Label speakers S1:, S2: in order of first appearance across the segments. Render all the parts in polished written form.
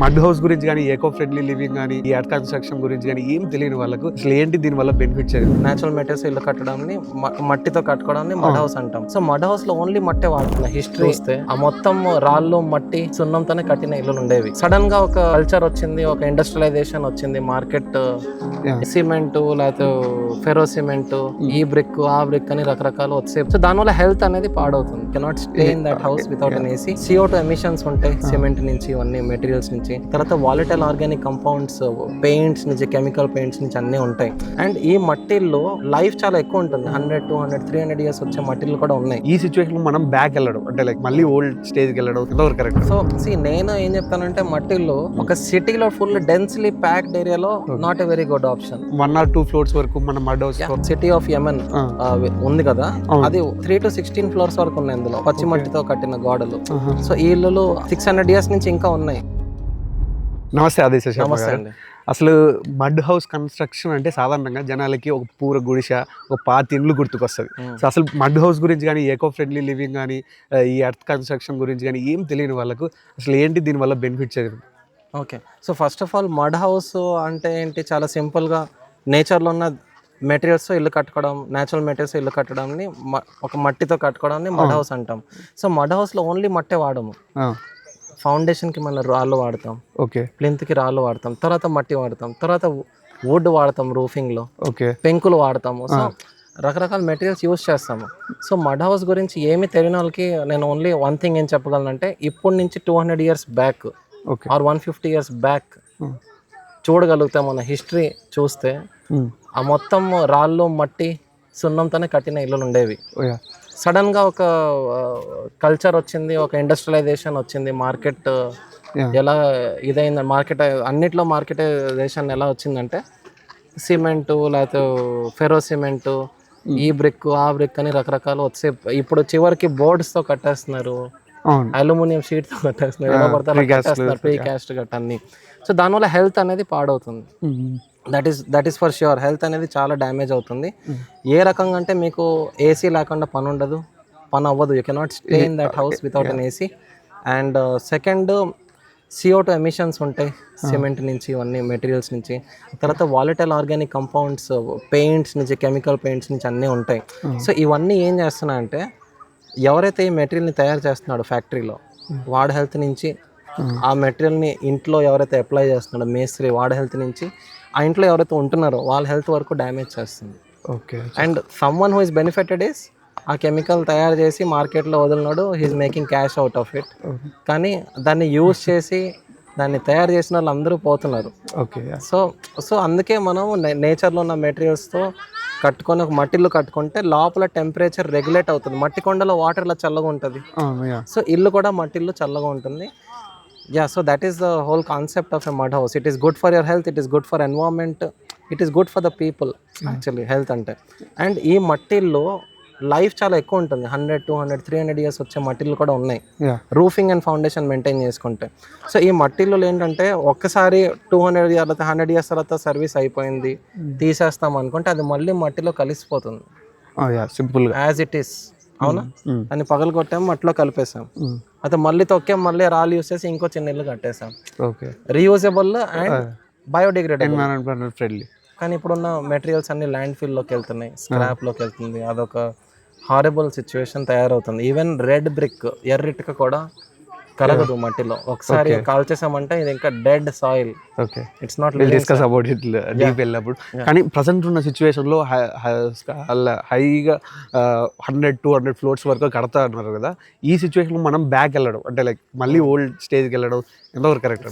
S1: Mud house గురించి కానీ eco friendly living కానీ ఈ ఎర్త్ కన్స్ట్రక్షన్ గురించి కానీ ఏం తెలియని వాళ్ళకు అసలు ఏంటి దీని వల్ల బెనిఫిట్స్ అనేది
S2: నేచురల్ మెటీరియల్స్ ఇల్లు కట్టడాన్ని మట్టితో కట్టుకోవడాన్ని మడ్ హౌస్ అంటాం. సో మడ్ హౌస్ లో ఓన్లీ మట్టే వాడుతున్నా. హిస్టరీ వస్తే ఆ మొత్తం రాళ్ళు మట్టి సున్నంతోనే కట్టిన ఇల్లులు ఉండేవి. సడన్ గా ఒక కల్చర్ వచ్చింది, ఒక ఇండస్ట్రియలైజేషన్ వచ్చింది. మార్కెట్ సిమెంట్ లేకపోతే ఫెరో సిమెంట్, ఈ బ్రిక్ ఆ బ్రిక్ అని రకరకాలు వచ్చాయి. సో దానివల్ల హెల్త్ అనేది పాడవుతుంది. Cannot stay in that house without an AC. CO2 emissions ఉంటాయి సిమెంట్ నుంచి, ఇవన్నీ మెటీరియల్స్ నుంచి. తర్వాత వాలటైల్ ఆర్గానిక్ కంపౌండ్స్, పెయింట్స్ నుంచి, కెమికల్ పెయింట్స్ నుంచి అన్నీ ఉంటాయి. అండ్ ఈ మట్టిల్లో లైఫ్ చాలా ఎక్కువ ఉంటుంది. 100, 200, 300 ఇయర్స్ వచ్చే మట్టిలు కూడా ఉన్నాయి.
S1: ఈ సిచ్యువేషన్ లో మనం బ్యాక్ వెళ్ళడం అంటే లైక్ మళ్ళీ ఓల్డ్ స్టేజ్ కి వెళ్ళడం ఎంతవరకు కరెక్ట్?
S2: సో నేను ఏం చెప్తానంటే మట్టిల్లో ఒక సిటీలో ఫుల్ డెన్స్లీ ప్యాక్డ్ ఏరియాలో not a very good option.
S1: 1 or 2 floors వరకు మన mud house
S2: city of Yemen ఉంది కదా, అది 3 to 16 ఫ్లోర్స్ వరకు ఉన్నాయి. అందులో పచ్చి మట్టితో కట్టిన గోడలు. సో ఈ ఇల్లులు 600 ఇయర్స్ నుంచి ఇంకా ఉన్నాయి.
S1: నమస్తే ఆదేశ శర్మ
S2: నమస్తే
S1: గారు.
S2: అండి.
S1: అసలు మడ్ హౌస్ కన్స్ట్రక్షన్ అంటే సాధారణంగా జనాలకి ఒక పూర గుడిస, ఒక పాత ఇండ్లు గుర్తుకొస్తుంది. సో అసలు మడ్ హౌస్ గురించి కానీ ఎకో ఫ్రెండ్లీ లివింగ్ కానీ ఈ ఎర్త్ కన్స్ట్రక్షన్ గురించి కానీ ఏం తెలియని వాళ్ళకు అసలు ఏంటి దీని వల్ల బెనిఫిట్స్ అనేది?
S2: Okay, so first of all mud house అంటే ఏంటి? చాలా సింపుల్గా నేచర్లో ఉన్న మెటీరియల్స్తో ఇల్లు కట్టుకోవడం, నేచురల్ మెటీరియల్స్ ఇల్లు కట్టడాన్ని ఒక మట్టితో కట్టుకోవడాన్ని మడ్ హౌస్ అంటాం. సో మడ్ హౌస్లో ఓన్లీ మట్టే వాడము. ఫౌండేషన్కి మన రాళ్ళు వాడతాం,
S1: ఓకే,
S2: ప్లింత్కి రాళ్ళు వాడతాం, తర్వాత మట్టి వాడతాం, తర్వాత వుడ్ వాడతాం రూఫింగ్లో,
S1: ఓకే,
S2: పెంకులు వాడతాము. సో రకరకాల మెటీరియల్స్ యూస్ చేస్తాము. సో మడ్ హౌస్ గురించి ఏమి తెలియని వాళ్ళకి నేను ఓన్లీ వన్ థింగ్ ఏం చెప్పగలనంటే, ఇప్పటి నుంచి 200 years back or 150 years back చూడగలుగుతాం. మన హిస్టరీ చూస్తే ఆ మొత్తం రాళ్ళు మట్టి సున్నంతోనే కట్టిన ఇల్లులు ఉండేవి. సడన్ గా ఒక కల్చర్ వచ్చింది, ఒక ఇండస్ట్రియలైజేషన్ వచ్చింది. మార్కెట్ ఎలా ఇదైంది, మార్కెట్ అన్నిట్లో మార్కెటైజేషన్ ఎలా వచ్చిందంటే సిమెంటు లేకపోతే ఫెరో సిమెంటు, ఈ బ్రిక్ ఆ బ్రిక్ అని రకరకాలు వచ్చాయి. ఇప్పుడు చివరికి బోర్డ్స్ తో కట్టేస్తున్నారు, అల్యూమినియం షీట్ తో కట్టేస్తున్నారు, ఎలా పడతారు కట్టేస్తున్నారు, ప్రీ క్యాస్ట్ గట్ట అన్ని. సో దానివల్ల హెల్త్ అనేది పాడవుతుంది. That is for sure. Health అనేది చాలా డ్యామేజ్ అవుతుంది. ఏ రకంగా అంటే మీకు ఏసీ లేకుండా పని ఉండదు, పని అవ్వదు. You cannot stay in that house without an AC. And second, CO2 emissions ఉంటాయి సిమెంట్ నుంచి, ఇవన్నీ మెటీరియల్స్ నుంచి. తర్వాత వాలటైల్ ఆర్గానిక్ కంపౌండ్స్, పెయింట్స్ నుంచి, కెమికల్ పెయింట్స్ నుంచి అన్నీ ఉంటాయి. సో ఇవన్నీ ఏం చేస్తున్నాయంటే, ఎవరైతే ఈ మెటీరియల్ని తయారు చేస్తున్నాడో ఫ్యాక్టరీలో, వాడి హెల్త్ నుంచి, ఆ మెటీరియల్ని ఇంట్లో ఎవరైతే అప్లై చేస్తున్నాడో మేస్త్రి, వాడి హెల్త్ నుంచి, ఆ ఇంట్లో ఎవరైతే ఉంటున్నారో వాళ్ళ హెల్త్ వరకు డ్యామేజ్ చేస్తుంది.
S1: Okay.
S2: And someone who is benefited is ఆ కెమికల్ తయారు చేసి మార్కెట్లో వదిలినాడు, he's making cash out of it. కానీ దాన్ని యూజ్ చేసి దాన్ని తయారు చేసిన వాళ్ళు అందరూ పోతున్నారు.
S1: ఓకే.
S2: సో అందుకే మనం నేచర్లో ఉన్న మెటీరియల్స్తో కట్టుకొని ఒక మట్టిల్లు కట్టుకుంటే లోపల టెంపరేచర్ రెగ్యులేట్ అవుతుంది. మట్టి కొండలో వాటర్లో చల్లగా ఉంటుంది. సో ఇల్లు కూడా మట్టిల్లు చల్లగా ఉంటుంది. So that is the whole concept of a mud house. It is good for your health, it is good for environment, it is good for the people actually, health అంటే. అండ్ ఈ మట్టిల్లో life చాలా ఎక్కువ ఉంటుంది. 100, 200, 300 years వచ్చే మట్టిలు కూడా ఉన్నాయి, roofing and foundation maintain చేసుకుంటే. So ఈ మట్టిల్లో ఏంటంటే ఒక్కసారి 200 ఇయర్స్ తర్వాత 100 ఇయర్స్ తర్వాత సర్వీస్ అయిపోయింది, తీసేస్తాం అనుకుంటే అది మళ్ళీ మట్టిలో కలిసిపోతుంది
S1: సింపుల్
S2: యాజ్ ఇట్ ఈస్. అవునా? అని పగలు కొట్టాము, మట్టిలో కలిపేసాం, అయితే మళ్ళీ తొక్కాం, మళ్ళీ రాళ్ళు యూస్ చేసి ఇంకో చిన్న ఇల్లు కట్టేసాం.
S1: Okay,
S2: reusable and biodegradable,
S1: environment friendly.
S2: కానీ ఇప్పుడున్న మెటీరియల్స్ అన్ని ల్యాండ్ ఫిల్లోకి వెళ్తున్నాయి, స్క్రాప్లోకి వెళ్తుంది. అదొక హారబుల్ సిచ్యువేషన్ తయారవుతుంది. ఈవెన్ రెడ్ బ్రిక్, ఎర్రిటిక కూడా కలగదు మట్టిలో. ఒకసారి కాల్ చేసామంటే ఇది ఇంకా dead soil.
S1: Okay,
S2: it's not
S1: discuss about it deep వెళ్ళినప్పుడు. కానీ ప్రజెంట్ ఉన్న సిచ్యువేషన్లో హైగా 100, 200 ఫ్లోర్స్ వరకు కడతా అన్నారు కదా. ఈ సిచ్యువేషన్లో మనం బ్యాక్ వెళ్ళడం అంటే లైక్ మళ్ళీ ఓల్డ్ స్టేజ్కి వెళ్ళడం ఎంతవరకు కరెక్ట్?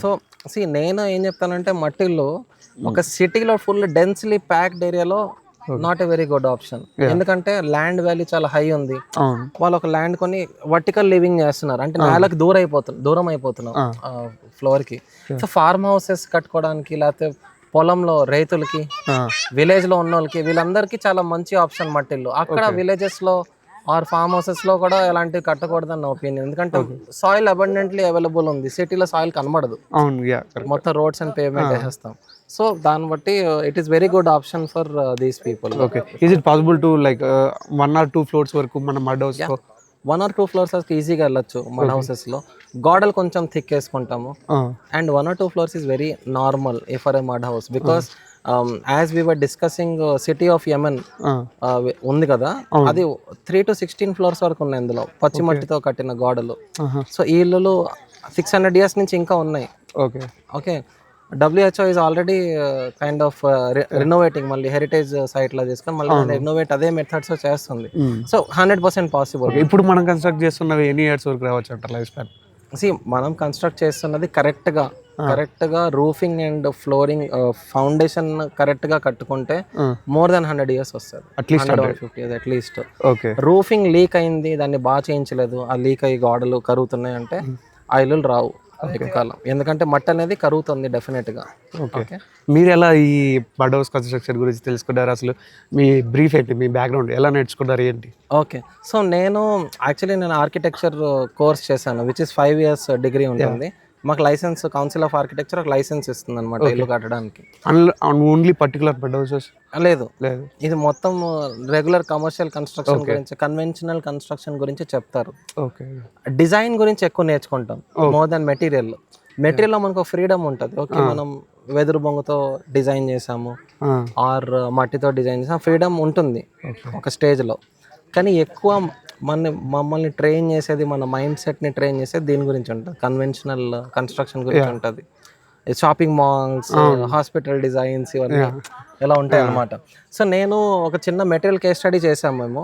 S2: సో నేను ఏం చెప్తానంటే మట్టిల్లో ఒక సిటీలో ఫుల్ డెన్స్లీ ప్యాక్డ్ ఏరియాలో not a very good option. ఎందుకంటే ల్యాండ్ వాల్యూ చాలా హై ఉంది. వాళ్ళు ఒక ల్యాండ్ కొని వర్టికల్ లివింగ్ చేస్తున్నారు, అంటే నేలకు దూరం అయిపోతున్నాం ఫ్లోర్ కి. సో ఫార్మ్ హౌసెస్ కట్టుకోవడానికి, లేకపోతే పొలంలో రైతులకి, విలేజ్ లో ఉన్న వాళ్ళకి, వీళ్ళందరికీ చాలా మంచి ఆప్షన్ మట్టిల్లు. అక్కడ విలేజెస్ లో ఆర్ ఫార్మ్ హౌసెస్ లో కూడా ఎలాంటివి కట్టకూడదని నా ఒపీనియన్. ఎందుకంటే సాయిల్ అబండెంట్లీ అవైలబుల్ ఉంది, సిటీలో సాయిల్ కనబడదు, మొత్తం రోడ్స్ అండ్ పేమెంట్ వేసేస్తాం. సో దాన్ని బట్టి it is very good option for these people.
S1: Okay, is it possible to like 1 or 2 floors వరకు మన మడ్ హౌస్
S2: 1 or 2 ఫ్లోర్స్ ఈజీగా వెళ్ళొచ్చు మన హౌసెస్లో. గోడలు కొంచెం థిక్ వేసుకుంటాము. And 1 or 2 floors is very normal for a mud house because as we were discussing city of Yemen ఉంది కదా, అది 3 to 16 ఫ్లోర్స్ వరకు ఉన్నాయి అందులో, పచ్చి మట్టితో కట్టిన గోడలు. సో ఈ ఇల్లులు 600 years నుంచి ఇంకా ఉన్నాయి. Okay, WHO is already kind of renovating, మళ్ళీ హెరిటేజ్ సైట్ లా చేసుకొని మళ్ళీ రినోవేట్ అదే మెథడ్స్ చేస్తుంది. So 100% possible.
S1: ఇప్పుడు మనం కన్స్ట్రక్ట్ చేస్తున్నవి ఎన్ని ఇయర్స్ వరకు రావచ్చు అంటారు లైఫ్ స్పాన్?
S2: మనం కన్స్ట్రక్ట్ చేస్తున్నది కరెక్ట్గా రూఫింగ్ అండ్ ఫ్లోరింగ్ ఫౌండేషన్ కరెక్ట్గా కట్టుకుంటే మోర్ దాన్ 100 years వస్తుంది, at least 150 years at least. Roofing leak అయింది, దాన్ని బాగా చేయించలేదు, ఆ లీక్ అయ్యి గోడలు కరుగుతున్నాయి అంటే ఆ ఇల్లులు రావు కాలం, ఎందుకంటే మట్టి అనేది కరుగుతుంది డెఫినెట్గా. ఓకే,
S1: మీరు ఎలా ఈ మడ్ హౌస్ కన్స్ట్రక్షన్ గురించి తెలుసుకున్నారు? అసలు మీ బ్రీఫ్ ఏంటి, మీ బ్యాక్గ్రౌండ్ ఎలా నేర్చుకున్నారు ఏంటి?
S2: ఓకే, సో నేను ఆర్కిటెక్చర్ కోర్స్ చేశాను, విచ్ ఇస్ 5 years డిగ్రీ ఉంటుంది. మాకు లైసెన్స్, కౌన్సిల్ ఆఫ్ ఆర్కిటెక్చర్ ఒక లైసెన్స్ ఇస్తుంది అనమాట ఇల్లు కట్టడానికి.
S1: Only particular mud houses?
S2: లేదు, ఇది మొత్తం రెగ్యులర్ కమర్షియల్ కన్స్ట్రక్షన్ గురించి, కన్వెన్షనల్ కన్స్ట్రక్షన్ గురించి చెప్తారు. డిజైన్ గురించి ఎక్కువ నేర్చుకుంటాం మోర్ దాన్ మెటీరియల్. మెటీరియల్లో మనకు ఫ్రీడమ్ ఉంటుంది. ఓకే, మనం వెదురు బొంగుతో డిజైన్ చేసాము ఆర్ మట్టితో డిజైన్ చేసాము, ఫ్రీడమ్ ఉంటుంది ఒక స్టేజ్లో. కానీ ఎక్కువ మమ్మల్ని ట్రైన్ చేసేది, మన మైండ్ సెట్ని ట్రైన్ చేసేది దీని గురించి ఉంటుంది, కన్వెన్షనల్ కన్స్ట్రక్షన్ గురించి ఉంటుంది. షాపింగ్ మాల్స్, హాస్పిటల్ డిజైన్స్ ఇవన్నీ ఎలా ఉంటాయి అన్నమాట. సో నేను ఒక చిన్న మెటీరియల్ కేస్ స్టడీ చేసాము మేము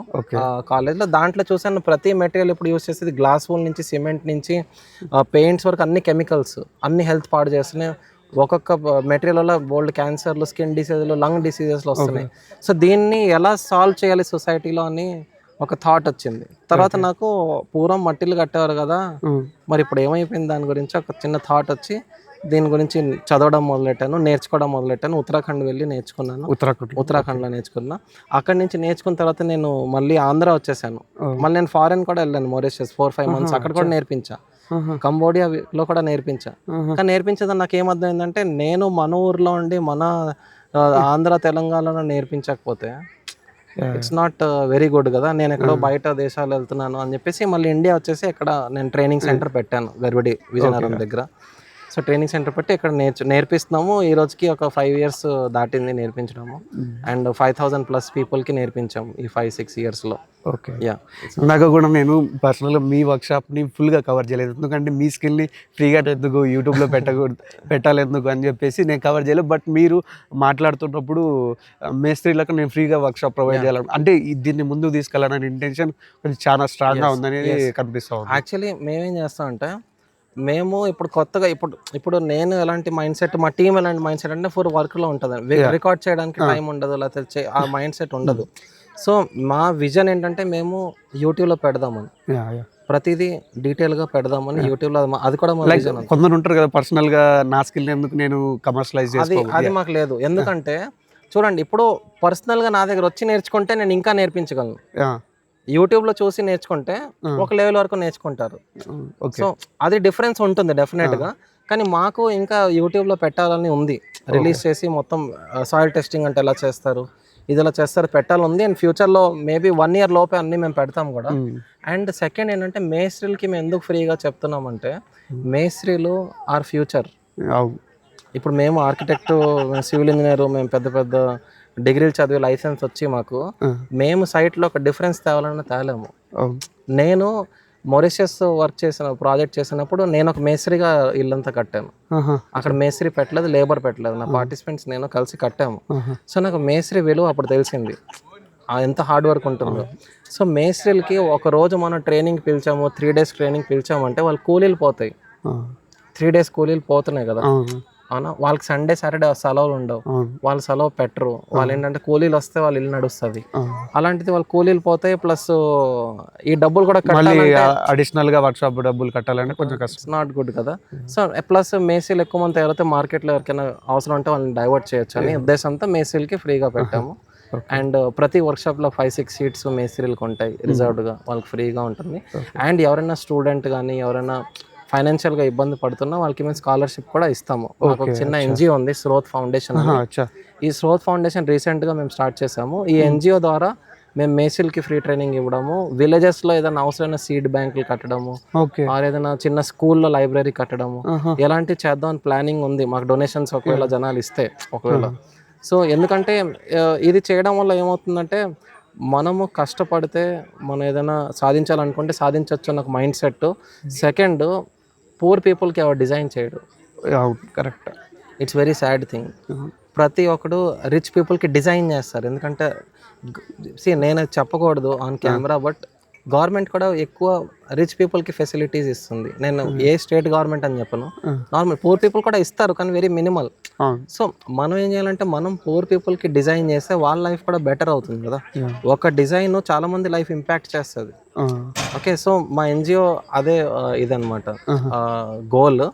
S2: కాలేజ్లో. దాంట్లో చూసాను ప్రతి మెటీరియల్ ఇప్పుడు యూస్ చేసేది గ్లాస్ వూల్ నుంచి సిమెంట్ నుంచి పెయింట్స్ వరకు అన్ని కెమికల్స్, అన్ని హెల్త్ పాడు చేస్తున్నాయి. ఒక్కొక్క మెటీరియల్ వల్ల బోల్డ్ క్యాన్సర్లు, స్కిన్ డిసీజులు, లంగ్ డిసీజెస్లు వస్తున్నాయి. సో దీన్ని ఎలా సాల్వ్ చేయాలి సొసైటీలో అని ఒక థాట్ వచ్చింది. తర్వాత నాకు పూర్వం మట్టిలు కట్టేవారు కదా, మరి ఇప్పుడు ఏమైపోయింది దాని గురించి ఒక చిన్న థాట్ వచ్చి దీని గురించి చదవడం మొదలెట్టాను, నేర్చుకోవడం మొదలెట్టాను. ఉత్తరాఖండ్ వెళ్ళి నేర్చుకున్నాను, ఉత్తరాఖండ్లో నేర్చుకున్నా. అక్కడి నుంచి నేర్చుకున్న తర్వాత నేను మళ్ళీ ఆంధ్ర వచ్చేసాను. మళ్ళీ నేను ఫారెన్ కూడా వెళ్ళాను, మారిషస్ 4-5 months అక్కడ కూడా నేర్పించా, కంబోడియాలో కూడా నేర్పించా. కానీ నేర్పించేదని నాకు ఏమర్థమైందంటే, నేను మన ఊర్లో ఉండి మన ఆంధ్ర తెలంగాణలో నేర్పించకపోతే ఇట్స్ నాట్ వెరీ గుడ్ కదా, నేను ఎక్కడో బయట దేశాలు వెళ్తున్నాను అని చెప్పేసి మళ్ళీ ఇండియా వచ్చేసి ఇక్కడ నేను ట్రైనింగ్ సెంటర్ పెట్టాను గర్విడి విజయనగరం దగ్గర. సో ట్రైనింగ్ సెంటర్ పెట్టి ఇక్కడ నేర్పిస్తున్నాము. ఈ రోజుకి ఒక 5 years దాటింది నేర్పించడము. అండ్ 5,000+ పీపుల్కి నేర్పించాము ఈ 5-6 yearsలో.
S1: ఓకే, నాకు కూడా నేను పర్సనల్గా మీ వర్క్షాప్ని ఫుల్గా కవర్ చేయలేదు, ఎందుకంటే మీ స్కిల్ని ఫ్రీగా ఎందుకు యూట్యూబ్లో పెట్టాలి ఎందుకు అని చెప్పేసి నేను కవర్ చేయలేదు. బట్ మీరు మాట్లాడుతున్నప్పుడు మేస్త్రీలకు నేను ఫ్రీగా వర్క్షాప్ ప్రొవైడ్ చేయాలి అంటే దీన్ని ముందుకు తీసుకెళ్ళాలనే ఇంటెన్షన్ కొంచెం చాలా స్ట్రాంగ్గా ఉందనేది కనిపిస్తూ ఉంది.
S2: యాక్చువల్లీ మేమేం చేస్తామంటే, మేము ఇప్పుడు కొత్తగా ఇప్పుడు నేను ఎలాంటి మైండ్ సెట్, మా టీం ఎలాంటి మైండ్ సెట్ అంటే ఫుల్ వర్క్లో ఉంటుంది, రికార్డ్ చేయడానికి టైం ఉండదు, లేకపోతే ఆ మైండ్ సెట్ ఉండదు. సో మా విజన్ ఏంటంటే మేము యూట్యూబ్లో పెడదామని, ప్రతిదీ డీటెయిల్గా పెడదామని యూట్యూబ్లో. అది కూడా మా విజన్.
S1: కొందరు ఉంటారు కదా పర్సనల్గా నా స్కిల్ ఎందుకు నేను కమర్షియలైజ్ చేయాలి,
S2: అది మాకు లేదు. ఎందుకంటే చూడండి, ఇప్పుడు పర్సనల్గా నా దగ్గర వచ్చి నేర్చుకుంటే నేను ఇంకా నేర్పించగలను. యూట్యూబ్లో చూసి నేర్చుకుంటే ఒక లెవెల్ వరకు నేర్చుకుంటారు. సో అది డిఫరెన్స్ ఉంటుంది డెఫినెట్గా. కానీ మాకు ఇంకా యూట్యూబ్లో పెట్టాలని ఉంది, రిలీజ్ చేసి మొత్తం సాయిల్ టెస్టింగ్ అంటే ఎలా చేస్తారు, ఇది ఎలా చేస్తారు పెట్టాలని ఉంది. అండ్ ఫ్యూచర్లో మేబీ 1 year లోపే అన్నీ మేము పెడతాం కూడా. అండ్ సెకండ్ ఏంటంటే, మేస్త్రీలకి మేము ఎందుకు ఫ్రీగా చెప్తున్నామంటే, మేస్త్రీలు ఆర్ ఫ్యూచర్. ఇప్పుడు మేము ఆర్కిటెక్ట్, సివిల్ ఇంజనీర్, మేము పెద్ద పెద్ద డిగ్రీలు చదివి లైసెన్స్ వచ్చి మాకు మేము సైట్లో ఒక డిఫరెన్స్ తేవాలన్నా తేలేము. నేను మారిషస్ ప్రాజెక్ట్ చేసినప్పుడు నేను ఒక మేస్త్రిగా ఇల్లంతా కట్టాను. అక్కడ మేస్త్రి పెట్టలేదు, లేబర్ పెట్టలేదు, నా పార్టిసిపెంట్స్ నేను కలిసి కట్టాము. సో నాకు మేస్త్రి విలువ అప్పుడు తెలిసింది, ఎంత హార్డ్ వర్క్ ఉంటుందో. సో మేస్త్రీలకి ఒక రోజు మనం ట్రైనింగ్ పిలిచాము, 3 days ట్రైనింగ్ పిలిచామంటే వాళ్ళు కూలీలు పోతాయి, 3 days కూలీలు పోతున్నాయి కదా. అవునా, వాళ్ళకి సండే సాటర్డే సెలవులు ఉండవు, వాళ్ళు సెలవు పెట్టరు. వాళ్ళు ఏంటంటే కూలీలు వస్తే వాళ్ళ ఇల్లు నడుస్తుంది. అలాంటిది వాళ్ళు కూలీలు పోతాయి, ప్లస్ ఈ డబ్బులు కూడా
S1: అడిషనల్ గా వర్క్షాప్ డబ్బులు కట్టాలంటే కొంచెం కష్టం,
S2: ఇట్స్ నాట్ గుడ్ కదా. సో ప్లస్ మేసీలు ఎక్కువ మంది ఎవరైతే మార్కెట్లో ఎవరికైనా అవసరం ఉంటే వాళ్ళని డైవర్ట్ చేయొచ్చు అని ఉద్దేశంతో మేసీలకి ఫ్రీగా పెట్టాము. అండ్ ప్రతి వర్క్షాప్లో 5-6 seats మేస్త్రీలకు ఉంటాయి రిజర్వ్డ్గా, వాళ్ళకి ఫ్రీగా ఉంటుంది. అండ్ ఎవరైనా స్టూడెంట్ కానీ ఎవరైనా ఫైనాన్షియల్గా ఇబ్బంది పడుతున్నా వాళ్ళకి మేము స్కాలర్షిప్ కూడా ఇస్తాము. మాకు ఒక చిన్న ఎన్జిఓ ఉంది, స్రోత్ ఫౌండేషన్. ఈ స్రోత్ ఫౌండేషన్ రీసెంట్గా మేము స్టార్ట్ చేసాము. ఈ ఎన్జిఓ ద్వారా మేము మేసిల్కి ఫ్రీ ట్రైనింగ్ ఇవ్వడము, విలేజెస్లో ఏదైనా అవసరమైన సీడ్ బ్యాంకులు కట్టడము,
S1: ఓకే.
S2: ఆర్ ఏదైనా చిన్న స్కూల్లో లైబ్రరీ కట్టడము, ఎలాంటివి చేద్దాం అని ప్లానింగ్ ఉంది మాకు. డొనేషన్స్ ఒకవేళ జనాలు ఇస్తే ఒకవేళ. సో ఎందుకంటే ఇది చేయడం వల్ల ఏమవుతుందంటే మనము కష్టపడితే మనం ఏదైనా సాధించాలనుకుంటే సాధించవచ్చు అన్న ఒక మైండ్ సెట్. సెకండ్, పూర్ పీపుల్కి ఎవరు డిజైన్ చేయడు.
S1: Correct.
S2: It's very sad thing. ప్రతి ఒక్కడు రిచ్ పీపుల్కి డిజైన్ చేస్తారు. ఎందుకంటే నేను చెప్పకూడదు ఆన్ కెమెరా, బట్ గవర్నమెంట్ కూడా ఎక్కువ రిచ్ పీపుల్కి ఫెసిలిటీస్ ఇస్తుంది. నేను ఏ స్టేట్ గవర్నమెంట్ అని చెప్పను, నార్మల్ పూర్ పీపుల్ కూడా ఇస్తారు కానీ వెరీ మినిమల్. సో మనం ఏం చేయాలంటే మనం పూర్ పీపుల్కి డిజైన్ చేస్తే వాళ్ళ లైఫ్ కూడా బెటర్ అవుతుంది కదా. ఒక డిజైన్ చాలా మంది లైఫ్ ఇంపాక్ట్ చేస్తుంది. ఓకే, సో మా ఎన్జిఓ అదే ఇదనమాట గోల్.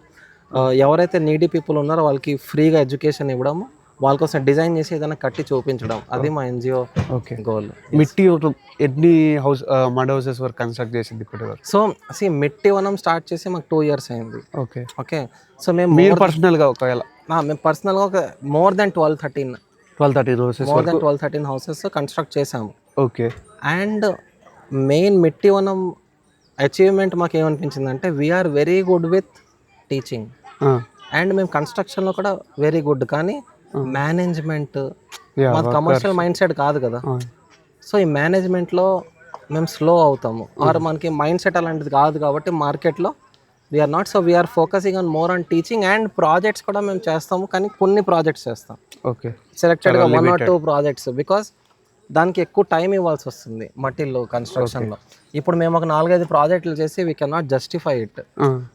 S2: ఎవరైతే నీడీ పీపుల్ ఉన్నారో వాళ్ళకి ఫ్రీగా ఎడ్యుకేషన్ ఇవ్వడము, వాళ్ళ కోసం డిజైన్ చేసి ఏదైనా కట్టి చూపించడం, అది మా ఎన్జిఓ గోల్.
S1: మిట్టి ఎన్ని మడ్ హౌసెస్ వరకు కన్స్ట్రక్ట్ చేసింది ఇప్పటి వరకు?
S2: సో మిట్టి వనం స్టార్ట్ చేసి మాకు 2 years అయింది.
S1: ఓకే.
S2: ఓకే, సో మేము
S1: పర్సనల్గా ఒకవేళ
S2: మేము పర్సనల్గా ఒక మోర్ దెన్ 12-13 హౌసెస్ కన్స్ట్రక్ట్ చేసాము.
S1: Okay.
S2: And main Mitti Vanam achievement మాకు ఏమనిపించిందంటే we are very good with teaching and మేము కన్స్ట్రక్షన్లో కూడా వెరీ గుడ్, కానీ మేనేజ్మెంట్ మాది కమర్షియల్ మైండ్ సెట్ కాదు కదా. సో ఈ మేనేజ్మెంట్లో మేము స్లో అవుతాము, ఆర్ మనకి మైండ్ సెట్ అలాంటిది కాదు కాబట్టి మార్కెట్లో we're not. So we're focusing on more on teaching and projects కూడా మేము చేస్తాము, కానీ కొన్ని ప్రాజెక్ట్స్ చేస్తాం.
S1: ఓకే.
S2: సెలెక్టెడ్గా 1 or 2 ప్రాజెక్ట్స్, బికాస్ దానికి ఎక్కువ టైం ఇవ్వాల్సి వస్తుంది మట్టిల్లో కన్స్ట్రక్షన్లో. ఇప్పుడు మేము ఒక 4-5 ప్రాజెక్టులు చేసి we can not justify it.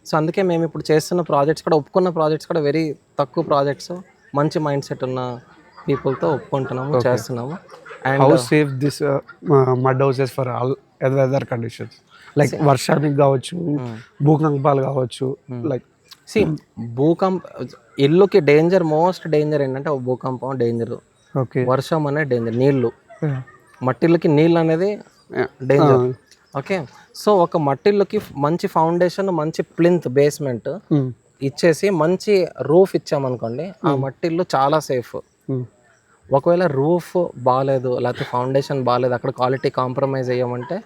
S2: So అందుకే మేము ఇప్పుడు చేస్తున్న ప్రాజెక్ట్స్ కూడా, ఒప్పుకున్న ప్రాజెక్ట్స్ కూడా వెరీ తక్కువ ప్రాజెక్ట్స్, మంచి మైండ్ సెట్ ఉన్న పీపుల్తో ఒప్పుకుంటున్నాము, చేస్తున్నాము.
S1: And how safe this mud houses for all weather conditions, like వర్షానికి కావచ్చు, భూకంపాలు కావచ్చు, లైక్
S2: ఇల్లుకి డేంజర్, మోస్ట్ డేంజర్ ఏంటంటే భూకంపం డేంజర్, వర్షం అనే డేంజర్, నీళ్లు, మట్టిళ్ళకి నీళ్ళు అనేది డేంజర్. ఓకే, సో ఒక మట్టిళ్ళకి మంచి ఫౌండేషన్, మంచి ప్లింత్ బేస్మెంట్ ఇచ్చేసి మంచి రూఫ్ ఇచ్చామనుకోండి, ఆ మట్టిల్లు చాలా సేఫ్. ఒకవేళ రూఫ్ బాగాలేదు లేకపోతే ఫౌండేషన్ బాగాలేదు, అక్కడ క్వాలిటీ కాంప్రమైజ్ అయ్యామంటే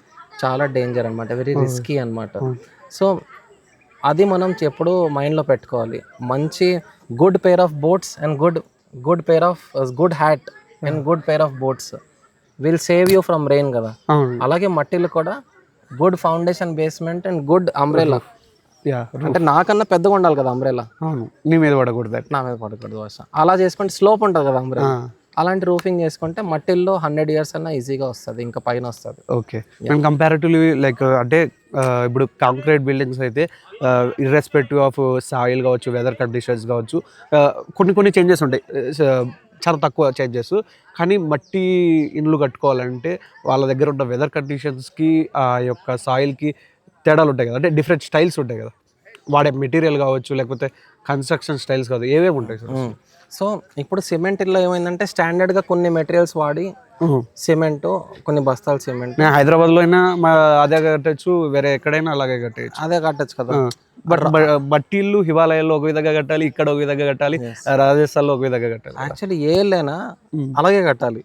S2: చాలా డేంజర్ అనమాట, వెరీ రిస్కీ అనమాట. సో అది మనం ఎప్పుడు మైండ్లో పెట్టుకోవాలి. మంచి good pair of boats and good pair of good hat and good pair of boats will save you from rain కదా. అలాగే మట్టిలు కూడా good foundation basement and good umbrella. అంటే నాకన్నా పెద్దగా ఉండాలి కదా అంబ్రెలా,
S1: నీ మీద పడకూడదు,
S2: నా మీద పడకూడదు వర్షం. అలా చేసుకుంటే స్లోప్ ఉంటుంది కదా అంబ్రెలా, అలాంటి రూఫింగ్ చేసుకుంటే మట్టిల్లో 100 years అన్నా ఈజీగా వస్తుంది, ఇంకా పైన వస్తుంది.
S1: ఓకే. అండ్ కంపారిటివ్లీ లైక్ అంటే ఇప్పుడు కాంక్రీట్ బిల్డింగ్స్ అయితే ఇర్రెస్పెక్టివ్ ఆఫ్ సాయిల్ కావచ్చు, వెదర్ కండిషన్స్ కావచ్చు, కొన్ని చేంజెస్ ఉంటాయి, చాలా తక్కువ చేంజెస్. కానీ మట్టి ఇండ్లు కట్టుకోవాలంటే వాళ్ళ దగ్గర ఉన్న వెదర్ కండిషన్స్కి ఆ యొక్క సాయిల్కి తేడాలు ఉంటాయి కదా, అంటే డిఫరెంట్ స్టైల్స్ ఉంటాయి కదా, వాడే మెటీరియల్ కావచ్చు, లేకపోతే కన్స్ట్రక్షన్ స్టైల్స్ కావచ్చు, ఏవేవి ఉంటాయి సార్?
S2: సో ఇప్పుడు సిమెంట్లో ఏమైందంటే స్టాండర్డ్గా కొన్ని మెటీరియల్స్ వాడి సిమెంట్, కొన్ని బస్తాలు సిమెంట్,
S1: హైదరాబాద్లో అయినా అదే కట్టచ్చు, వేరే ఎక్కడైనా అలాగే కట్టచ్చు,
S2: అదే కట్టచ్చు కదా.
S1: బట్ బట్టిల్లు హిమాలయాల్లో ఒక విధంగా కట్టాలి, ఇక్కడ ఒక విధంగా కట్టాలి, రాజస్థాన్లో ఒక విధంగా కట్టాలి.
S2: యాక్చువల్లీ ఏళ్ళైనా అలాగే కట్టాలి.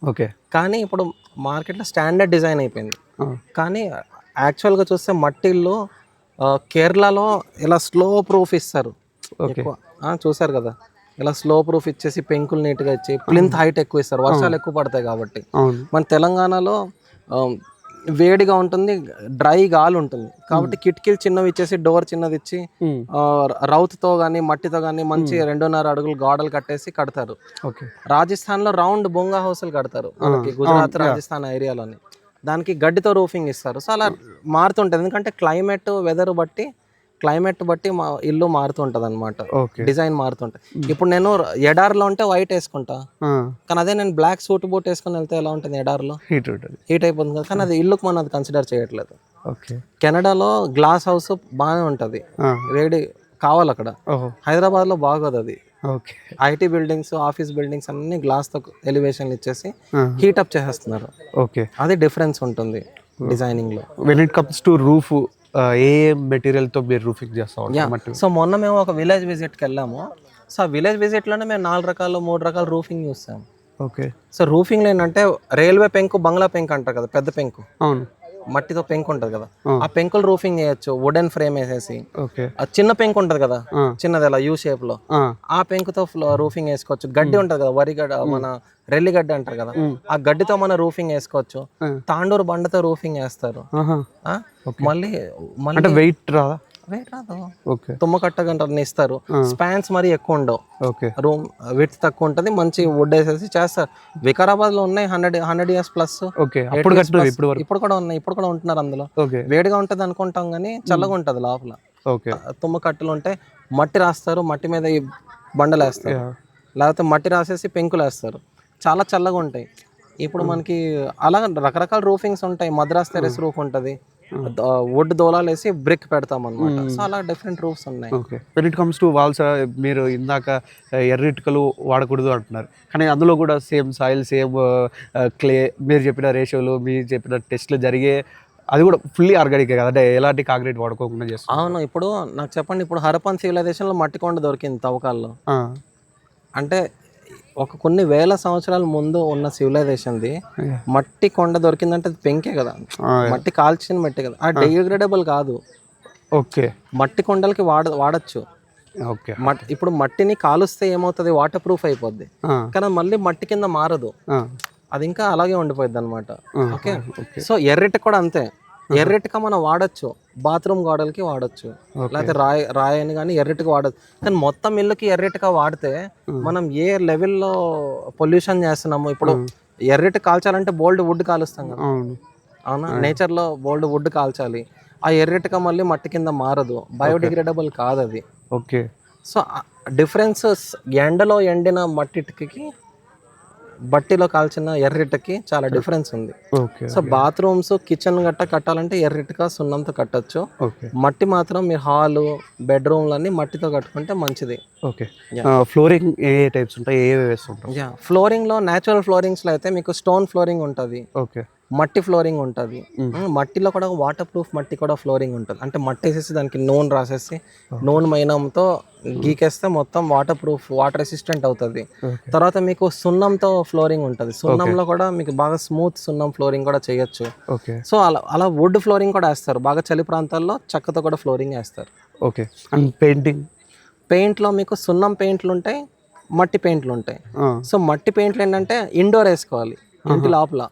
S1: ఓకే.
S2: కానీ ఇప్పుడు మార్కెట్లో స్టాండర్డ్ డిజైన్ అయిపోయింది. కానీ యాక్చువల్గా చూస్తే మట్టిల్లో కేరళలో ఇలా స్లో ప్రూఫ్ ఇస్తారు, చూసారు కదా, ఇలా స్లో ప్రూఫ్ ఇచ్చేసి పెంకులు నీట్గా ఇచ్చి ప్లింత్ హైట్ ఎక్కువ ఇస్తారు, వర్షాలు ఎక్కువ పడతాయి కాబట్టి. మన తెలంగాణలో వేడిగా ఉంటుంది, డ్రై గాలి ఉంటుంది కాబట్టి కిటికీలు చిన్నవి ఇచ్చేసి డోర్ చిన్నది ఇచ్చి రౌత్తో కానీ మట్టితో కానీ మంచి 2.5 అడుగులు గోడలు కట్టేసి కడతారు. రాజస్థాన్లో రౌండ్ బొంగా హౌస్లు కడతారు, గుజరాత్ రాజస్థాన్ ఏరియాలోని, దానికి గడ్డితో రూఫింగ్ ఇస్తారు. సో అలా మారుతుంటుంది, ఎందుకంటే క్లైమేట్ వెదర్ బట్టి మా ఇల్లు మారుతుంటది అనమాట, డిజైన్ మారుతుంటది. ఇప్పుడు నేను ఎడార్లో ఉంటే వైట్ వేసుకుంటా, కానీ అదే నేను బ్లాక్ సూట్ బూట్ వేసుకుని వెళ్తే ఎలా ఉంటుంది, ఎడార్లో హీట్ అయిపోతుంది కదా, కానీ అది ఇల్లుకు మనం అది కన్సిడర్ చేయట్లేదు. కెనడాలో గ్లాస్ హౌస్ బాగానే ఉంటది, వేడి కావాలి అక్కడ. హైదరాబాద్లో బాగోదు అది. ఐటీ బిల్డింగ్స్, ఆఫీస్ బిల్డింగ్స్ అన్ని గ్లాస్ తో ఎలివేషన్ ఇచ్చేసి హీట్ అప్ చేసేస్తున్నారు. అది డిఫరెన్స్ ఉంటుంది డిజైనింగ్ లో.
S1: When it comes to roof, A material తో మీరు రూఫింగ్ చేస్తాం?
S2: సో మొన్న మేము ఒక విలేజ్ విజిట్కి వెళ్ళాము. సో ఆ విలేజ్ విజిట్లోనే మేము 3 రకాల రూఫింగ్ చూసాము.
S1: ఓకే.
S2: సో రూఫింగ్లో ఏంటంటే రైల్వే పెంకు, బంగ్లా పెంకు అంటారు కదా, పెద్ద పెంకు,
S1: అవును.
S2: మట్టితో పెంకు ఉంటుంది కదా,
S1: ఆ.
S2: ఆ పెంకులు రూఫింగ్ చేయొచ్చు వుడెన్ ఫ్రేమ్ వేసేసి.
S1: ఓకే.
S2: ఆ చిన్న పెంకు ఉంటుంది కదా,
S1: ఆ.
S2: చిన్నది అలా యూ షేప్ లో,
S1: ఆ.
S2: ఆ పెంకుతో రూఫింగ్ వేసుకోవచ్చు. గడ్డి ఉంటుంది కదా, వరి గడ్డ, మన రెల్లి గడ్డి అంటారు కదా, ఆ గడ్డితో మనం రూఫింగ్ వేసుకోవచ్చు. తాండూరు బండతో రూఫింగ్ వేస్తారు.
S1: ఆహా.
S2: ఆ? మళ్ళీ
S1: అంటే
S2: మళ్ళీ
S1: వెయిట్ రాదా?
S2: వెయిట్ రాదు,
S1: ఓకే.
S2: తుమ్మ కట్టగంటని ఇస్తారు. స్పాన్స్ మరి ఎక్కువ ఉండవు,
S1: ఓకే.
S2: రూమ్ విత్ తక్కువ ఉంటుంది, మంచి వుడ్ వేసేసి చేస్తారు. వికారాబాద్ లో ఉన్నాయి 100 years ప్లస్.
S1: ఓకే. అప్పుడు కట్టినారు ఇప్పుడు వరకు?
S2: ఇప్పుడు కూడా ఉన్నాయి, ఇప్పుడు కూడా ఉంటున్నారు అందులో.
S1: ఓకే.
S2: వేడిగా ఉంటుంది అనుకుంటాం కానీ చల్లగా ఉంటుంది లోపల.
S1: ఓకే.
S2: తుమ్మ కట్టలు ఉంటాయి, మట్టి రాస్తారు, మట్టి మీద ఈ బండలు వేస్తారు, లేకపోతే మట్టి రాసేసి పెంకులు వేస్తారు, చాలా చల్లగా ఉంటాయి. ఇప్పుడు మనకి అలా రకరకాల రూఫింగ్స్ ఉంటాయి. మద్రాస్ టెరెస్ రూఫ్ ఉంటుంది, వుడ్ దోలాలు వేసి బ్రిక్ పెడతాం అనమాట. సో అలా డిఫరెంట్ రూఫ్స్ ఉన్నాయి.
S1: Okay. When it comes to walls, మీరు ఇందాక ఎర్రిటికలు వాడకూడదు అంటున్నారు, కానీ అందులో కూడా సేమ్ సాయిల్, సేమ్ క్లే, మీరు చెప్పిన రేషియోలు, మీరు చెప్పిన టెస్ట్లు జరిగే, అది కూడా ఫుల్లీ ఆర్గానిక్ కదా, అంటే ఎలాంటి కాంక్రీట్ వాడుకోకుండా చేస్తాం.
S2: అవును. ఇప్పుడు నాకు చెప్పండి, ఇప్పుడు హరప్పన్ సివిలైజేషన్లో మట్టి కొండ దొరికింది తవ్వకాల్లో. అంటే కొన్ని వేల సంవత్సరాల ముందు ఉన్న సివిలైజేషన్ది మట్టి కొండ దొరికిందంటే అది పెంకే కదా, మట్టి కాల్చిన మట్టి కదా, ఆ డైగ్రేడబుల్ కాదు.
S1: ఓకే.
S2: మట్టి కొండలకి వాడచ్చు.
S1: ఓకే.
S2: ఇప్పుడు మట్టిని కాలుస్తే ఏమవుతుంది, వాటర్ ప్రూఫ్ అయిపోద్ది, కానీ మళ్ళీ మట్టి కింద మారదు, అది ఇంకా అలాగే ఉండిపోద్ది అనమాట. ఓకే. సో ఎర్రిటి కూడా అంతే, ఎర్రిటిక మనం వాడచ్చు, బాత్రూమ్ గోడలకి వాడచ్చు, లేకపోతే రాయని కానీ ఎర్రిటిక వాడచ్చు. కానీ మొత్తం ఇల్లుకి ఎర్రిటిక వాడితే మనం ఏ లెవెల్లో పొల్యూషన్ చేస్తున్నాము. ఇప్పుడు ఎర్రిటి కాల్చాలంటే బోల్డ్ వుడ్ కాలుస్తాం కదా, అవునా, నేచర్లో బోల్డ్ వుడ్ కాల్చాలి. ఆ ఎర్రిటిక మళ్ళీ మట్టి కింద మారదు, బయోడిగ్రేడబుల్ కాదు అది.
S1: ఓకే.
S2: సో డిఫరెన్సెస్, ఎండలో ఎండిన మట్టికి బట్టిలో కాల్చిన ఎర్రిటికి చాలా డిఫరెన్స్ ఉంది. సో బాత్రూమ్స్, కిచెన్ గట్ట కట్టాలంటే ఎర్రిటిక సున్నంతో కట్టొచ్చు. మట్టి మాత్రం మీరు హాలు, బెడ్రూమ్లన్నీ మట్టితో కట్టుకుంటే మంచిది.
S1: ఓకే. ఫ్లోరింగ్ ఏ టైప్స్ ఉంటాయి, ఏ వేస్తుంటాం?
S2: ఫ్లోరింగ్లో న్యాచురల్ ఫ్లోరింగ్స్లో అయితే మీకు స్టోన్ ఫ్లోరింగ్ ఉంటుంది,
S1: ఓకే,
S2: మట్టి ఫ్లోరింగ్ ఉంటుంది. మట్టిలో కూడా వాటర్ ప్రూఫ్ మట్టి కూడా ఫ్లోరింగ్ ఉంటుంది. అంటే మట్టి వేసేసి దానికి నూనె రాసేసి నూనె మైనంతో గీకేస్తే మొత్తం వాటర్ ప్రూఫ్, వాటర్ రెసిస్టెంట్ అవుతుంది. తర్వాత మీకు సున్నంతో ఫ్లోరింగ్ ఉంటుంది. సున్నంలో కూడా మీకు బాగా స్మూత్ సున్నం ఫ్లోరింగ్ కూడా చేయొచ్చు. సో అలా వుడ్ ఫ్లోరింగ్ కూడా వేస్తారు. బాగా చలి ప్రాంతాల్లో చెక్కతో కూడా ఫ్లోరింగ్ వేస్తారు.
S1: ఓకే. అండ్
S2: పెయింట్లో మీకు సున్నం పెయింట్లు ఉంటాయి, మట్టి పెయింట్లు ఉంటాయి. సో మట్టి పెయింట్లు ఏంటంటే ఇండోర్ వేసుకోవాలి, ఇంటి లోపల.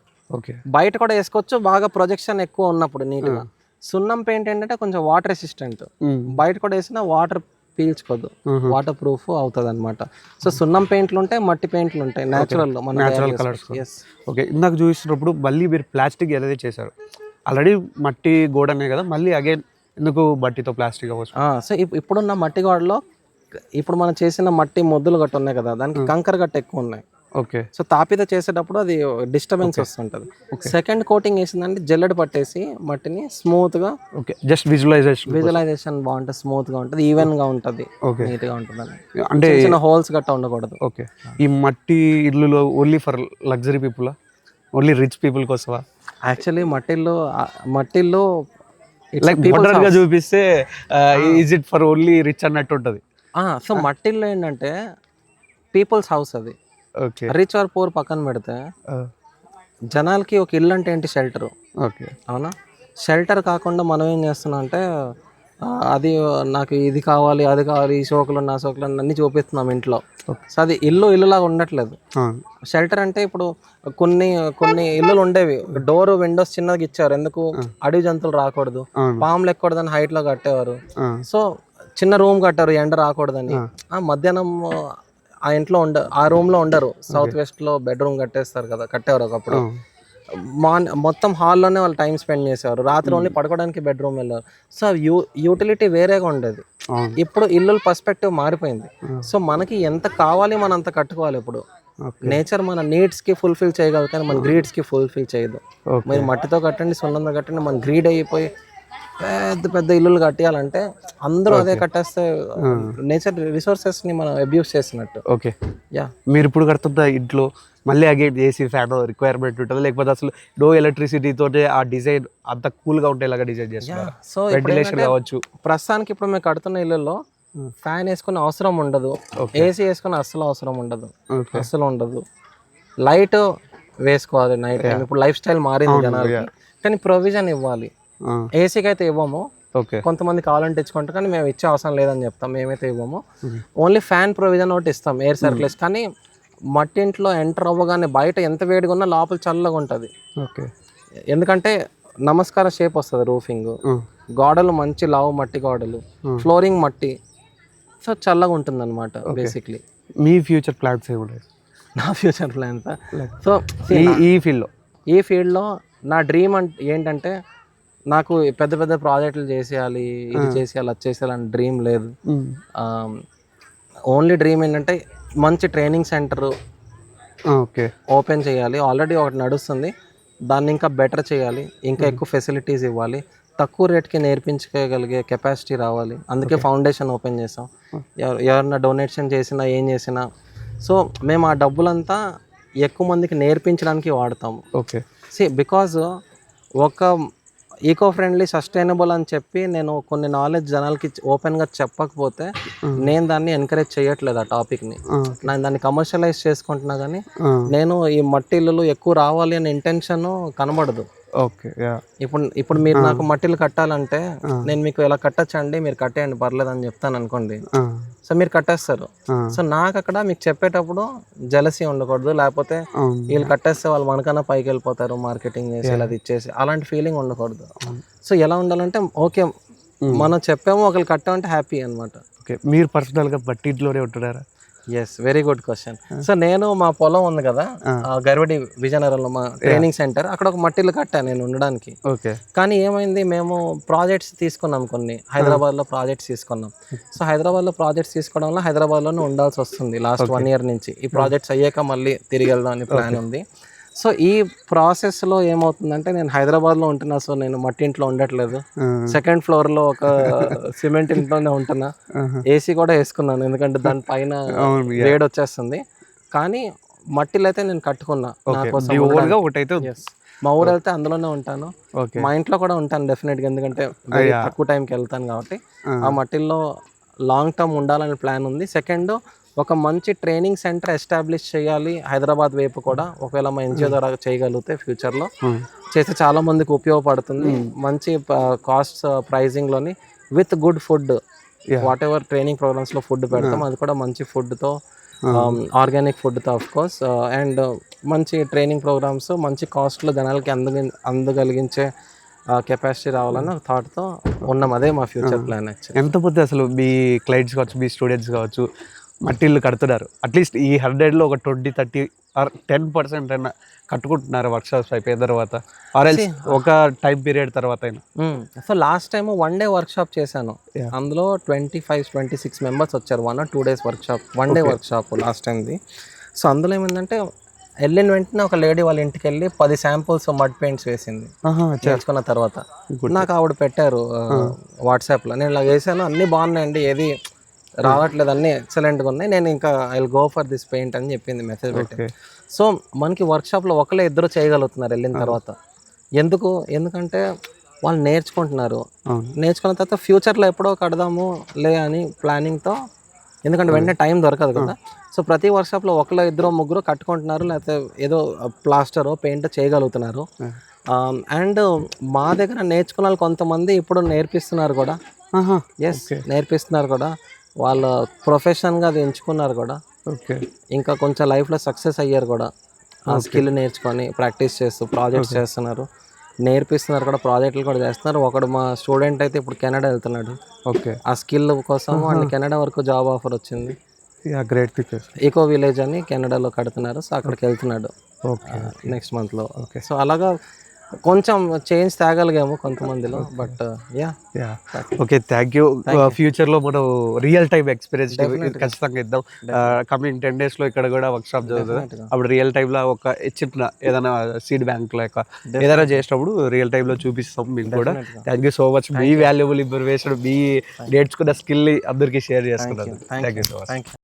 S2: బయట కూడా వేసుకోవచ్చు, బాగా ప్రొజెక్షన్ ఎక్కువ ఉన్నప్పుడు నీట్గా. సున్నం పెయింట్ ఏంటంటే కొంచెం వాటర్ రెసిస్టెంట్, బయట కూడా వేసినా వాటర్ పీల్చుకోదు, వాటర్ ప్రూఫ్ అవుతుంది అనమాట. సో సున్నం పెయింట్లు ఉంటాయి, మట్టి పెయింట్లు ఉంటాయి, న్యాచురల్
S1: కలర్స్. ఓకే. ఇందాక చూసినప్పుడు మళ్ళీ మీరు ప్లాస్టిక్ ఏదైతే చేశారు, ఆల్రెడీ మట్టి గోడనే కదా, మళ్ళీ అగైన్ ఎందుకు మట్టితో ప్లాస్టిక్ అవ్వచ్చు?
S2: సో ఇప్పుడున్న మట్టి గోడలో ఇప్పుడు మనం చేసిన మట్టి మొద్దులు గట్ట ఉన్నాయి కదా, దానికి కంకర గట్ట ఎక్కువ ఉన్నాయి.
S1: ఓకే.
S2: సో తాపిద చేసేటప్పుడు అది డిస్టర్బెన్స్ వస్తుంటుంది. సెకండ్ కోటింగ్ వేసిందంటే జల్లెడ పట్టేసి మట్టిని స్మూత్ గా,
S1: ఓకే, జస్ట్ విజువలైజేషన్
S2: బాగుంటుంది, స్మూత్ గా ఉంటుంది, ఈవెన్ గా ఉంటుంది, నీట్ గా ఉంటుంది.
S1: అంటే
S2: చిన్న హోల్స్ గట్ట ఉండకూడదు.
S1: ఓకే. ఈ మట్టి ఇల్లులో only for luxury people, only rich people కోసమా?
S2: యాక్చువల్లీ మట్టిల్లో
S1: లైక్ మోడర్న్ గా చూపిస్తే is it for only rich అన్నట్టు ఉంటుంది.
S2: సో మట్టిల్లో ఏంటంటే పీపుల్స్ హౌస్ అది. రిచ్ ఆర్ పూర్ పక్కన పెడితే జనాలకి ఒక ఇల్లు అంటే ఏంటి, షెల్టర్.
S1: ఓకే, అవునా?
S2: షెల్టర్ కాకుండా మనం ఏం చేస్తున్నాం అంటే అది నాకు ఇది కావాలి, అది కావాలి, ఈ సోకులు నా సోకులు అన్నీ చూపిస్తున్నాం ఇంట్లో. సో అది ఇల్లులాగా ఉండట్లేదు. షెల్టర్ అంటే ఇప్పుడు కొన్ని ఇల్లులు ఉండేవి, డోర్ విండోస్ చిన్నగా ఇచ్చారు, ఎందుకు, అడవి జంతువులు రాకూడదు, పాములు ఎక్కకూడదని హైట్ లో కట్టేవారు. సో చిన్న రూమ్ కట్టారు ఎండ రాకూడదని. మధ్యాహ్నం ఆ ఇంట్లో ఆ రూమ్ లో ఉండరు, సౌత్ వెస్ట్ లో బెడ్రూమ్ కట్టేవారు ఒకప్పుడు. మొత్తం హాల్లోనే వాళ్ళు టైం స్పెండ్ చేసేవారు, రాత్రి ఓన్లీ పడుకోవడానికి బెడ్రూమ్ వెళ్ళారు. సో యూటిలిటీ వేరేగా ఉండేది. ఇప్పుడు ఇల్లు పర్స్పెక్టివ్ మారిపోయింది. సో మనకి ఎంత కావాలి మనం అంత కట్టుకోవాలి. ఇప్పుడు నేచర్ మన నీడ్స్ కి ఫుల్ఫిల్ చేయగలదు, కానీ మన గ్రీడ్స్ కి ఫుల్ఫిల్ చేయదు. మీరు మట్టితో కట్టండి, సున్నంతో కట్టండి, మన గ్రీడ్ అయిపోయి పెద్ద పెద్ద ఇల్లులు కట్టాలంటే అందరూ అదే కట్టేస్తే నేచర్ రిసోర్సెస్ ని మనం అబ్యూస్ చేసినట్టు.
S1: ఓకే. మీరు ఇప్పుడు కడుతున్న ఇంట్లో మళ్ళీ అగైన్ ఏసీ ఫ్యాన్ రిక్వైర్మెంట్ ఉంటుంది, లేకపోతే అసలు నో ఎలక్ట్రిసిటీ తోటే ఆ డిజైన్ అంత కూల్ గా ఉండేలాగా డిజైన్ చేస్తారు? సో వెంటిలేషన్ కావచ్చు.
S2: ప్రస్తుతానికి ఇప్పుడు మేము కడుతున్న ఇళ్ళల్లో ఫ్యాన్ వేసుకునే అవసరం ఉండదు, ఏసీ వేసుకునే అస్సలు అవసరం ఉండదు. లైట్ వేసుకోవాలి నైట్ టైం. ఇప్పుడు లైఫ్ స్టైల్ మారింది జనాలకి, కానీ ప్రొవిజన్ ఇవ్వాలి. ఏసీకి అయితే ఇవ్వము,
S1: ఓకే
S2: కొంతమంది కావాలంటే ఇచ్చుకుంటారు, కానీ మేము ఇచ్చే అవసరం లేదని చెప్తాం. మేమైతే ఇవ్వము, ఓన్లీ ఫ్యాన్ ప్రొవిజన్ ఒకటి ఇస్తాం, ఎయిర్ సర్క్యులేషన్. కానీ మట్టి ఇంట్లో ఎంటర్ అవ్వగానే బయట ఎంత వేడిగా ఉన్నా లోపల చల్లగా ఉంటుంది.
S1: ఓకే
S2: ఎందుకంటే నమస్కారం షేప్ వస్తుంది రూఫింగ్, గోడలు మంచి లావు మట్టి గోడలు, ఫ్లోరింగ్ మట్టి, సో చల్లగా ఉంటుంది అనమాట బేసిక్లీ.
S1: మీ ఫ్యూచర్ ప్లాన్స్ ఏమున్నాయి?
S2: నా ఫ్యూచర్ ప్లాన్స్ సో ఈ ఫీల్డ్లో నా డ్రీమ్ ఏంటంటే నాకు పెద్ద పెద్ద ప్రాజెక్టులు చేసేయాలి, ఇది చేసేయాలి, అది చేసేయాలి అని డ్రీమ్ లేదు. ఓన్లీ డ్రీమ్ ఏంటంటే మంచి ట్రైనింగ్ సెంటర్ ఓపెన్ చేయాలి. ఆల్రెడీ ఒకటి నడుస్తుంది, దాన్ని ఇంకా బెటర్ చేయాలి, ఇంకా ఎక్కువ ఫెసిలిటీస్ ఇవ్వాలి, తక్కువ రేట్కి నేర్పించగలిగే కెపాసిటీ రావాలి. అందుకే ఫౌండేషన్ ఓపెన్ చేసాం. ఎవరన్నా డొనేషన్ చేసినా ఏం చేసినా సో మేము ఆ డబ్బులంతా ఎక్కువ మందికి నేర్పించడానికి వాడతాము.
S1: ఓకే
S2: బికాజ్ ఒక ఈకో ఫ్రెండ్లీ సస్టైనబుల్ అని చెప్పి నేను కొన్ని నాలెడ్జ్ జనాలకి ఓపెన్గా చెప్పకపోతే నేను దాన్ని ఎంకరేజ్ చేయట్లేదు. ఆ టాపిక్ని నేను దాన్ని కమర్షియలైజ్ చేసుకుంటున్నా, కానీ నేను ఈ మట్టి ఇల్లులు ఎక్కువ రావాలి అనే ఇంటెన్షన్ కనబడదు.
S1: ఓకే
S2: ఇప్పుడు మీరు నాకు మట్టిలు కట్టాలంటే నేను మీకు ఇలా కట్టచ్చండి, మీరు కట్టేయండి పర్లేదు అని చెప్తాను అనుకోండి, సో మీరు కట్టేస్తారు. సో నాకు అక్కడ మీకు చెప్పేటప్పుడు జలసీ ఉండకూడదు, లేకపోతే వీళ్ళు కట్టేస్తే వాళ్ళు మనకన్నా పైకి వెళ్ళిపోతారు మార్కెటింగ్ చేసి అది ఇచ్చేసి, అలాంటి ఫీలింగ్ ఉండకూడదు. సో ఎలా ఉండాలంటే ఓకే మనం చెప్పాము ఒకళ్ళు కట్టామంటే హ్యాపీ అనమాట.
S1: ఓకే మీరు పర్సనల్గా మట్టిలోనే ఉంటున్నారా?
S2: Yes, very good question. So నేను మా పొలం ఉంది కదా గర్వడి విజయనగరంలో మా ట్రైనింగ్ సెంటర్, అక్కడ ఒక మట్టిల్లు కట్టాను నేను ఉండడానికి.
S1: ఓకే
S2: కానీ ఏమైంది, మేము ప్రాజెక్ట్స్ తీసుకున్నాం, కొన్ని హైదరాబాద్లో ప్రాజెక్ట్స్ తీసుకున్నాం. సో హైదరాబాద్లో ప్రాజెక్ట్స్ తీసుకోవడం వల్ల హైదరాబాద్లోనే ఉండాల్సి వస్తుంది లాస్ట్ 1 year నుంచి. ఈ ప్రాజెక్ట్స్ అయ్యాక మళ్ళీ తిరిగి వెళ్దాం అని ప్లాన్ ఉంది. సో ఈ ప్రాసెస్లో ఏమవుతుందంటే నేను హైదరాబాద్లో ఉంటున్నా, సో నేను మట్టి ఇంట్లో ఉండట్లేదు, 2nd floorలో ఒక సిమెంట్ ఇంట్లోనే ఉంటున్నా. ఏసీ కూడా వేసుకున్నాను ఎందుకంటే దానిపైన వేడి వచ్చేస్తుంది. కానీ మట్టిలో అయితే నేను కట్టుకున్నా నా కోసం. మా ఊరు వెళ్తే అందులోనే ఉంటాను, మా ఇంట్లో కూడా ఉంటాను డెఫినెట్గా, ఎందుకంటే తక్కువ టైంకి వెళ్తాను కాబట్టి. ఆ మట్టిల్లో లాంగ్ టర్మ్ ఉండాలని ప్లాన్ ఉంది. సెకండ్, ఒక మంచి ట్రైనింగ్ సెంటర్ ఎస్టాబ్లిష్ చేయాలి హైదరాబాద్ వైపు కూడా. ఒకవేళ మా ఎన్జిఓ ద్వారా చేయగలిగితే ఫ్యూచర్లో చేస్తే చాలా మందికి ఉపయోగపడుతుంది. మంచి కాస్ట్ ప్రైజింగ్లోని with good food, what training ప్రోగ్రామ్స్లో ఫుడ్ పెడతాం అది కూడా మంచి ఫుడ్తో, ఆర్గానిక్ ఫుడ్తో ఆఫ్ కోర్స్, అండ్ మంచి ట్రైనింగ్ ప్రోగ్రామ్స్ మంచి కాస్ట్లో జనాలకి అందగలిగించే కెపాసిటీ రావాలని ఒక థాట్తో ఉన్నాం. అదే మా ఫ్యూచర్ ప్లాన్. యాక్చువల్లీ
S1: ఎంతమంది అసలు మీ క్లయింట్స్ కావచ్చు, మీ స్టూడెంట్స్ కావచ్చు మట్టిల్లు కడుతున్నారు? అట్లీస్ట్ ఈ 100లో ఒక 20, 30 or 10% అయినా కట్టుకుంటున్నారు వర్క్షాప్స్ అయిపోయిన తర్వాత, ఒక టైం పీరియడ్ తర్వాత అయినా?
S2: So last time 1 day workshop చేశాను, అందులో 25-26 members వచ్చారు. 1 or 2 days workshop, 1 day workshop last టైంది. సో అందులో ఏమైందంటే వెళ్ళిన వెంటనే ఒక లేడీ వాళ్ళ ఇంటికి వెళ్ళి 10 samples మడ్ పెయింట్స్ వేసింది. చేసుకున్న తర్వాత నాకు ఆవిడ పెట్టారు వాట్సాప్లో, నేను ఇలా వేసాను, అన్నీ బాగున్నాయండి, ఏది రావట్లేదు, అన్నీ ఎక్సలెంట్గా ఉన్నాయి, నేను ఇంకా I will go for this paint అని చెప్పింది, మెసేజ్ పెట్టి. సో మనకి వర్క్షాప్లో ఒకళ్ళే ఇద్దరు చేయగలుగుతున్నారు వెళ్ళిన తర్వాత. ఎందుకంటే వాళ్ళు నేర్చుకుంటున్నారు, నేర్చుకున్న తర్వాత ఫ్యూచర్లో ఎప్పుడో కడదాము లే అని ప్లానింగ్తో, ఎందుకంటే వెంటనే టైం దొరకదు కదా. సో ప్రతి వర్క్షాప్లో ఒకళ్ళు ఇద్దరు ముగ్గురు కట్టుకుంటున్నారు, లేకపోతే ఏదో ప్లాస్టరో పెయింట్ చేయగలుగుతున్నారు. అండ్ మా దగ్గర నేర్చుకున్న వాళ్ళు కొంతమంది ఇప్పుడు నేర్పిస్తున్నారు కూడా. నేర్పిస్తున్నారు కూడా, వాళ్ళ ప్రొఫెషన్గా అది ఎంచుకున్నారు కూడా. ఇంకా కొంచెం లైఫ్లో సక్సెస్ అయ్యారు కూడా, ఆ స్కిల్ నేర్చుకొని ప్రాక్టీస్ చేస్తూ ప్రాజెక్ట్స్ చేస్తున్నారు, నేర్పిస్తున్నారు కూడా, ప్రాజెక్టులు కూడా చేస్తున్నారు. ఒకడు మా స్టూడెంట్ అయితే ఇప్పుడు కెనడా వెళ్తున్నాడు. ఆ స్కిల్ కోసం అండ్ కెనడా వరకు జాబ్ ఆఫర్ వచ్చింది. ఈకో విలేజ్ అని కెనడాలో కడుతున్నారు, సో అక్కడికి వెళ్తున్నాడు నెక్స్ట్ మంత్లో. సో అలాగా కొంచెం చేంజ్ తేగలిగాము కొంతమందిలో. But
S1: okay, thank you. ఫ్యూచర్లో మనం రియల్ టైమ్ ఎక్స్పీరియన్స్ ఖచ్చితంగా ఇద్దాం. కమింగ్ 10 days ఇక్కడ కూడా వర్క్షాప్ జరుగుతుంది, అప్పుడు రియల్ టైంలో ఒక చిన్న ఏదైనా సీడ్ బ్యాంక్ లేక ఏదైనా చేసినప్పుడు రియల్ టైంలో చూపిస్తాం మీకు కూడా. థ్యాంక్ యూ సో మచ్, మీ వాల్యుబుల్ ఇన్ఫర్మేషన్, మీ నేర్చుకున్న స్కిల్ అందరికీ షేర్ చేసుకున్నాను. Thank you so much.